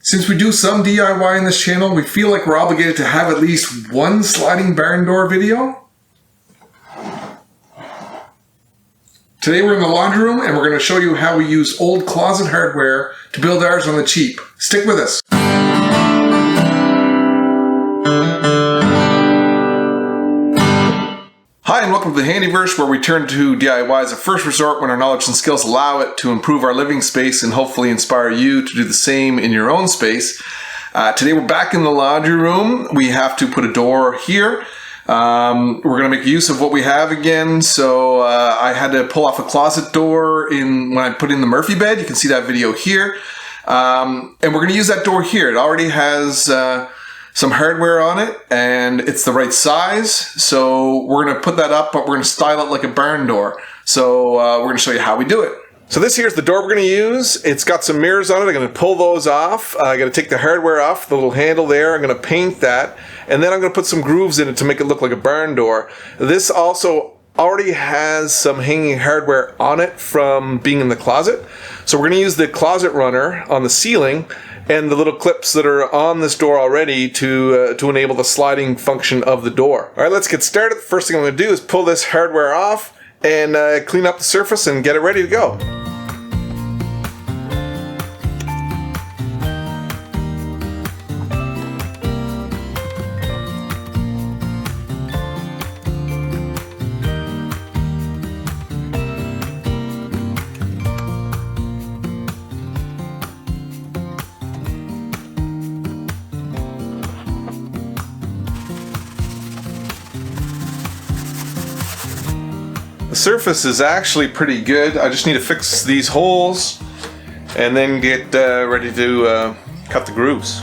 Since we do some DIY in this channel, we feel like we're obligated to have at least one sliding barn door video. Today we're in the laundry room and we're going to show you how we use old closet hardware to build ours on the cheap. Stick with us. Hi and welcome to the Handyverse, where we turn to DIY as a first resort when our knowledge and skills allow it to improve our living space and hopefully inspire you to do the same in your own space. Today we're back in the laundry room. We have to put a door here. We're going to make use of what we have again, so I had to pull off a closet door when I put in the Murphy bed. You can see that video here. And we're going to use that door here. It already has some hardware on it and it's the right size, so we're going to put that up, but we're going to style it like a barn door. So we're going to show you how we do it. So this here's the door we're going to use. It's got some mirrors on it. I'm going to pull those off. I'm going to take the hardware off, the little handle there. I'm going to paint that, and then I'm going to put some grooves in it to make it look like a barn door. This also already has some hanging hardware on it from being in the closet. So we're going to use the closet runner on the ceiling and the little clips that are on this door already to enable the sliding function of the door. All right, let's get started. The first thing I'm going to do is pull this hardware off and clean up the surface and get it ready to go. The surface is actually pretty good. I just need to fix these holes and then get ready to cut the grooves.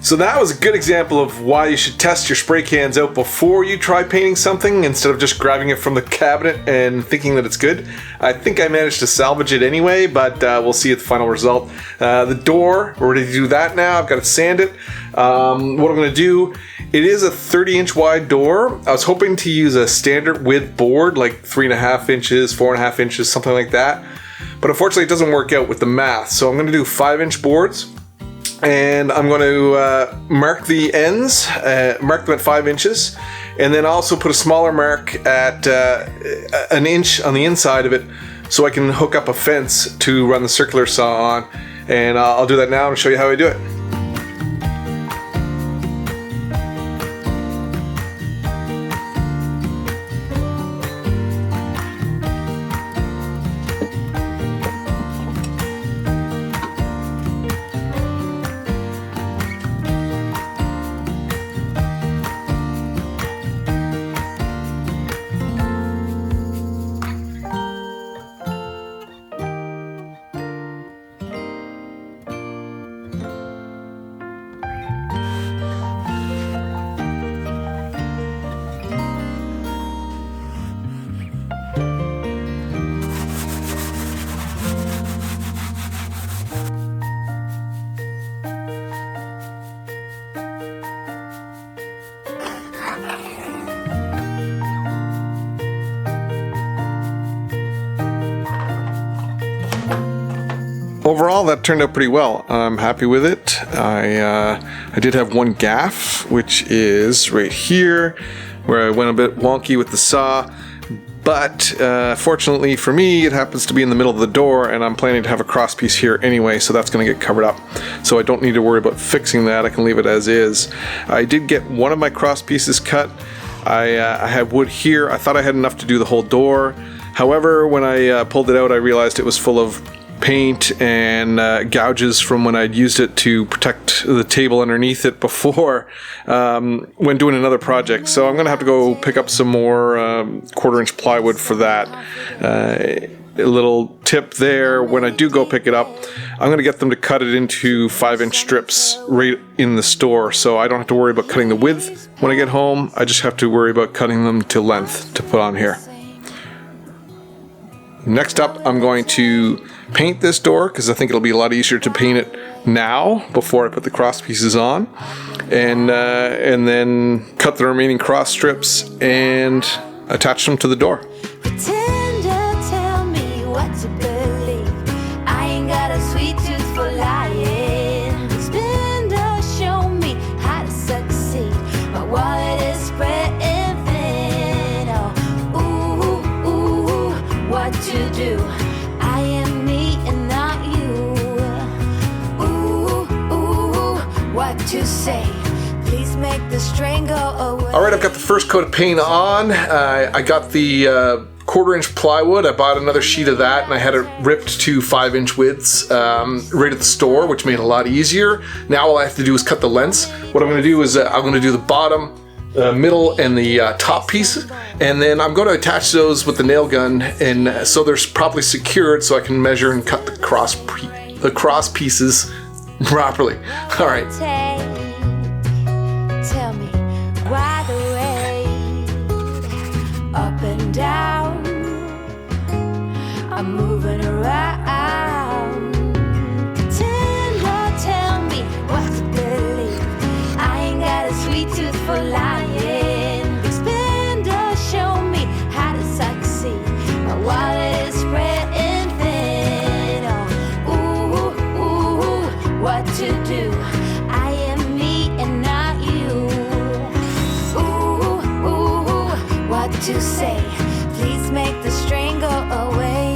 So that was a good example of why you should test your spray cans out before you try painting something instead of just grabbing it from the cabinet and thinking that it's good. I think I managed to salvage it anyway, but we'll see at the final result. The door, we're ready to do that now. I've got to sand it. What I'm going to do, it is a 30-inch wide door. I was hoping to use a standard width board, like 3.5 inches, 4.5 inches, something like that. But unfortunately it doesn't work out with the math. So I'm going to do 5-inch boards. And I'm going to mark the ends, mark them at 5 inches, and then also put a smaller mark at an inch on the inside of it so I can hook up a fence to run the circular saw on. And I'll do that now and show you how I do it. Overall, that turned out pretty well. I'm happy with it. I did have one gaffe, which is right here, where I went a bit wonky with the saw. But fortunately for me, it happens to be in the middle of the door, and I'm planning to have a cross piece here anyway, so that's going to get covered up. So I don't need to worry about fixing that. I can leave it as is. I did get one of my cross pieces cut. I had wood here. I thought I had enough to do the whole door. However, when I pulled it out, I realized it was full of paint and gouges from when I'd used it to protect the table underneath it before when doing another project. So I'm gonna have to go pick up some more 1/4 inch plywood for that. little tip there, when I do go pick it up, I'm going to get them to cut it into 5-inch strips right in the store, so I don't have to worry about cutting the width when I get home. I just have to worry about cutting them to length to put on here. Next up, I'm going to paint this door because I think it'll be a lot easier to paint it now before I put the cross pieces on, and then cut the remaining cross strips and attach them to the door. Alright, I've got the first coat of paint on. I got the 1/4-inch plywood. I bought another sheet of that and I had it ripped to 5-inch widths right at the store, which made it a lot easier. Now all I have to do is cut the lengths. What I'm going to do is I'm going to do the bottom, middle, and the top piece, and then I'm going to attach those with the nail gun, and so they're properly secured so I can measure and cut the cross pieces properly. Alright. Tell me why the rain up and down, I'm moving around. Pretend or tell me what to believe. I ain't got a sweet tooth for lying. Expand or show me how to succeed. My wallet is spreading thin. Oh, ooh, what to do? I am me and not you. What to say? Please make the string go away.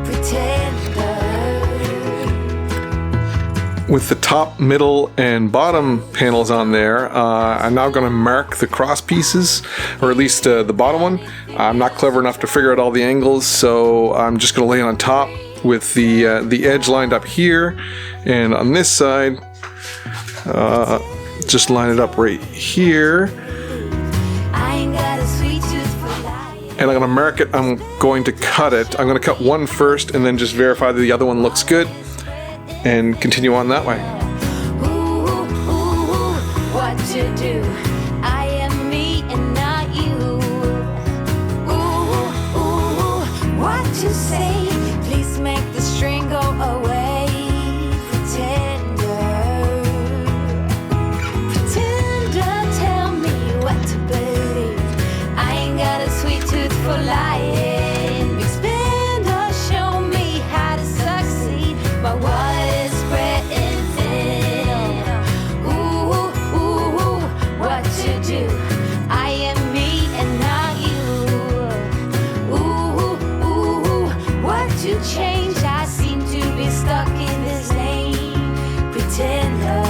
Pretender. With the top, middle, and bottom panels on there, I'm now going to mark the cross pieces, or at least the bottom one. I'm not clever enough to figure out all the angles, so I'm just going to lay it on top with the edge lined up here, and on this side, just line it up right here. And I'm going to mark it, I'm going to cut it. I'm going to cut one first and then just verify that the other one looks good and continue on that way. What to do? I am me and not you. What to say? Please make the string go away. Pretender, tell me what to believe. I ain't got a sweet tooth for lying. Expand or show me how to succeed. My wallet is spreading thin. What to do? I am me and not you. What to change? I seem to be stuck in this lane. Pretender.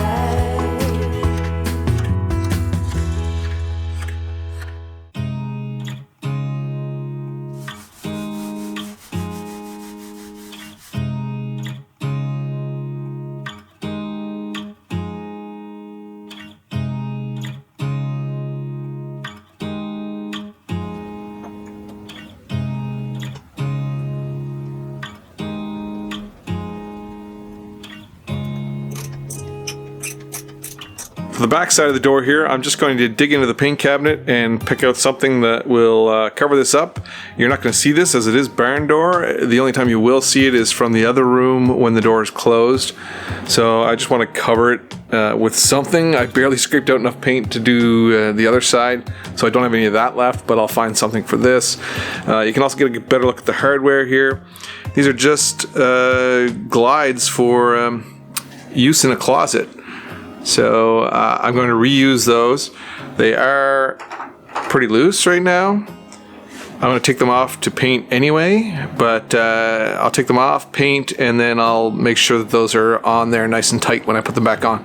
For the back side of the door here, I'm just going to dig into the paint cabinet and pick out something that will cover this up. You're not going to see this as it is barn door. The only time you will see it is from the other room when the door is closed. So I just want to cover it with something. I barely scraped out enough paint to do the other side, so I don't have any of that left, but I'll find something for this. You can also get a better look at the hardware here. These are just glides for use in a closet. So I'm going to reuse those. They are pretty loose right now. I'm going to take them off to paint anyway, but I'll take them off, paint, and then I'll make sure that those are on there nice and tight when I put them back on.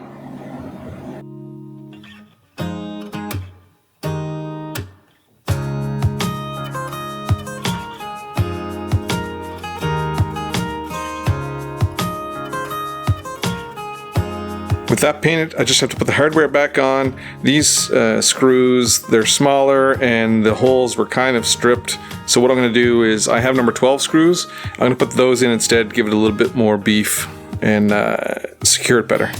With With that painted, I just have to put the hardware back on. These screws, they're smaller and the holes were kind of stripped. So what I'm going to do is, I have number 12 screws. I'm going to put those in instead, give it a little bit more beef and secure it better.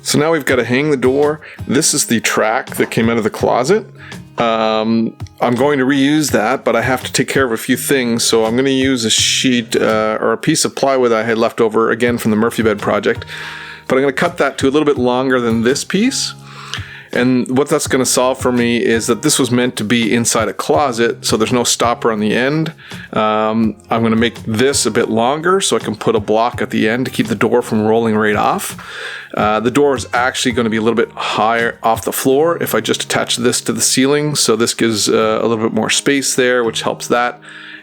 So now we've got to hang the door. This is the track that came out of the closet. I'm going to reuse that, but I have to take care of a few things. So I'm going to use a sheet or a piece of plywood that I had left over, again from the Murphy bed project. But I'm going to cut that to a little bit longer than this piece. And what that's going to solve for me is that this was meant to be inside a closet, so there's no stopper on the end. I'm going to make this a bit longer so I can put a block at the end to keep the door from rolling right off. The door is actually going to be a little bit higher off the floor if I just attach this to the ceiling, so this gives a little bit more space there, which helps that.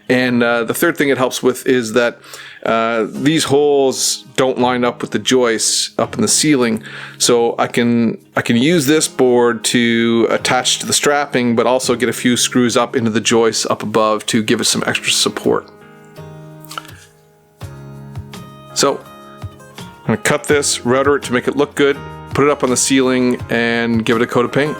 And the third thing it helps with is that these holes don't line up with the joists up in the ceiling, so I can use this board to attach to the strapping, but also get a few screws up into the joists up above to give it some extra support. So I'm going to cut this, router it to make it look good, put it up on the ceiling, and give it a coat of paint.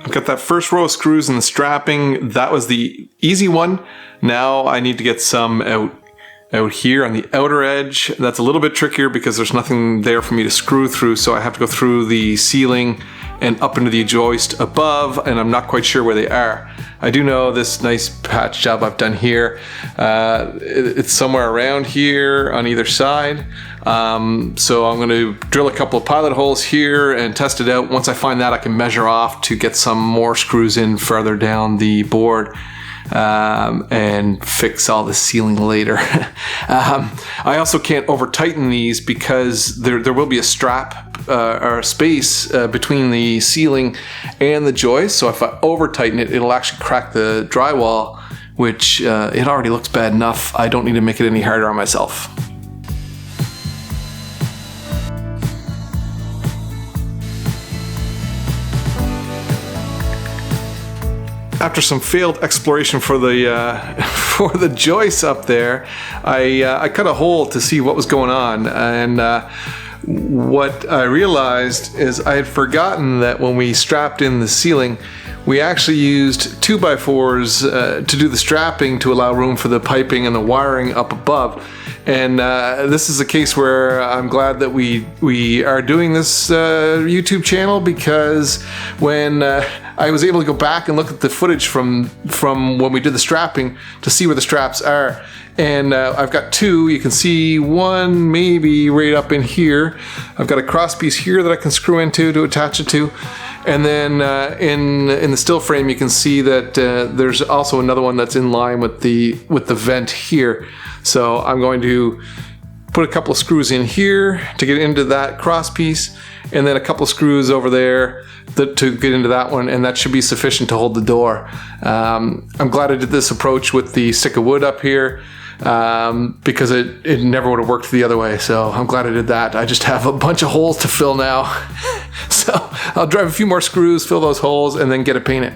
I've got that first row of screws in the strapping. That was the easy one. Now I need to get some out here on the outer edge. That's a little bit trickier because there's nothing there for me to screw through, so I have to go through the ceiling and up into the joist above, and I'm not quite sure where they are. I do know this nice patch job I've done here. It's somewhere around here on either side. So I'm going to drill a couple of pilot holes here and test it out. Once I find that, I can measure off to get some more screws in further down the board and fix all the ceiling later. I also can't over tighten these because there will be a strap or a space between the ceiling and the joist. So if I over tighten it, it'll actually crack the drywall, which it already looks bad enough. I don't need to make it any harder on myself. After some failed exploration for the joists up there, I cut a hole to see what was going on, and what I realized is I had forgotten that when we strapped in the ceiling, we actually used 2x4s to do the strapping to allow room for the piping and the wiring up above. And this is a case where I'm glad that we are doing this YouTube channel, because when I was able to go back and look at the footage from when we did the strapping to see where the straps are, and I've got two. You can see one maybe right up in here. I've got a cross piece here that I can screw into to attach it to. And then in the still frame, you can see that there's also another one that's in line with the vent here. So I'm going to put a couple of screws in here to get into that cross piece, and then a couple of screws over there to get into that one, and that should be sufficient to hold the door. I'm glad I did this approach with the stick of wood up here, because it never would have worked the other way. So I'm glad I did that. I just have a bunch of holes to fill now. So I'll drive a few more screws, fill those holes, and then get it painted.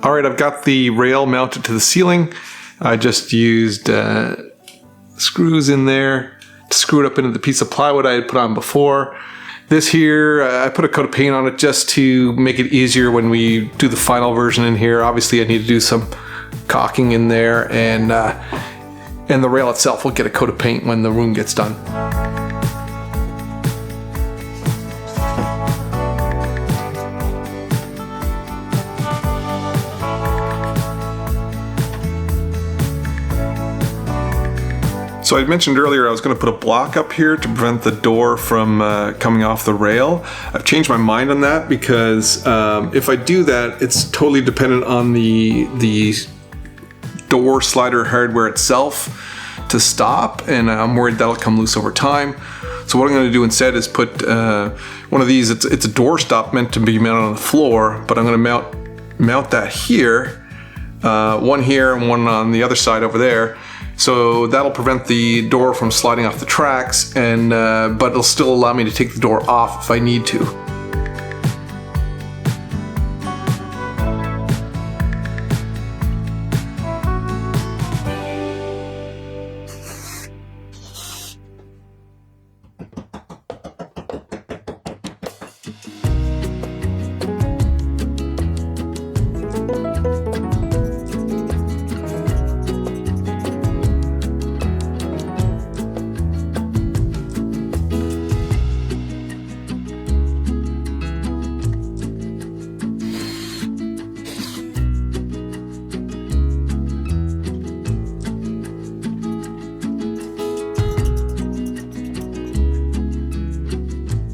All right, I've got the rail mounted to the ceiling. I just used screws in there to screw it up into the piece of plywood I had put on before. This here, I put a coat of paint on it just to make it easier when we do the final version in here. Obviously I need to do some caulking in there, and the rail itself will get a coat of paint when the room gets done. So I mentioned earlier I was going to put a block up here to prevent the door from coming off the rail. I've changed my mind on that because if I do that, it's totally dependent on the door slider hardware itself to stop, and I'm worried that'll come loose over time. So what I'm going to do instead is put one of these. It's a door stop meant to be mounted on the floor, but I'm going to mount that here, one here and one on the other side over there. So that'll prevent the door from sliding off the tracks, and but it'll still allow me to take the door off if I need to.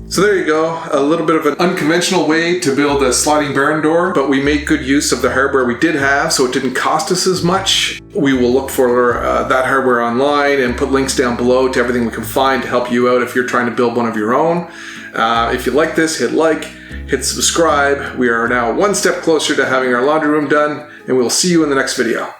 So there you go, a little bit of an unconventional way to build a sliding barn door, but we made good use of the hardware we did have, so it didn't cost us as much. We will look for that hardware online and put links down below to everything we can find to help you out if you're trying to build one of your own. If you like this, hit like, hit subscribe. We are now one step closer to having our laundry room done, and we'll see you in the next video.